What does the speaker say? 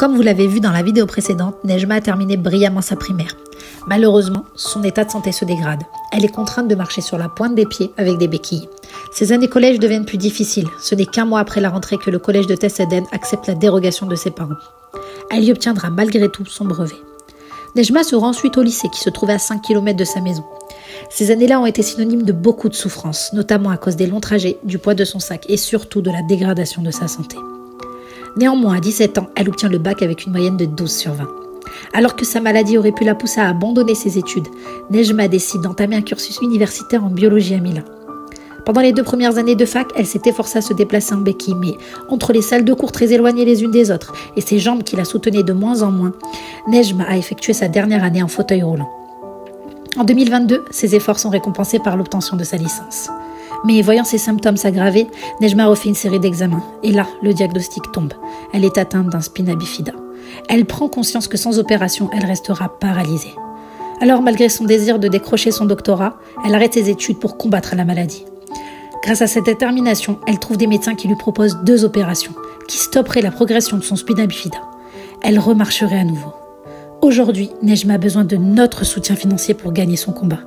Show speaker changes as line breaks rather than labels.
Comme vous l'avez vu dans la vidéo précédente, Nejma a terminé brillamment sa primaire. Malheureusement, son état de santé se dégrade. Elle est contrainte de marcher sur la pointe des pieds avec des béquilles. Ses années collège deviennent plus difficiles. Ce n'est qu'un mois après la rentrée que le collège de Tessaden accepte la dérogation de ses parents. Elle y obtiendra malgré tout son brevet. Nejma se rend ensuite au lycée qui se trouvait à 5 km de sa maison. Ces années-là ont été synonymes de beaucoup de souffrances, notamment à cause des longs trajets, du poids de son sac et surtout de la dégradation de sa santé. Néanmoins, à 17 ans, elle obtient le bac avec une moyenne de 12 sur 20. Alors que sa maladie aurait pu la pousser à abandonner ses études, Nejma décide d'entamer un cursus universitaire en biologie à Milan. Pendant les 2 premières années de fac, elle s'est efforcée à se déplacer en béquille, mais entre les salles de cours très éloignées les unes des autres et ses jambes qui la soutenaient de moins en moins, Nejma a effectué sa dernière année en fauteuil roulant. En 2022, ses efforts sont récompensés par l'obtention de sa licence. Mais voyant ses symptômes s'aggraver, Nejma refait une série d'examens. Et là, le diagnostic tombe. Elle est atteinte d'un spina bifida. Elle prend conscience que sans opération, elle restera paralysée. Alors, malgré son désir de décrocher son doctorat, elle arrête ses études pour combattre la maladie. Grâce à cette détermination, elle trouve des médecins qui lui proposent 2 opérations, qui stopperaient la progression de son spina bifida. Elle remarcherait à nouveau. Aujourd'hui, Nejma a besoin de notre soutien financier pour gagner son combat.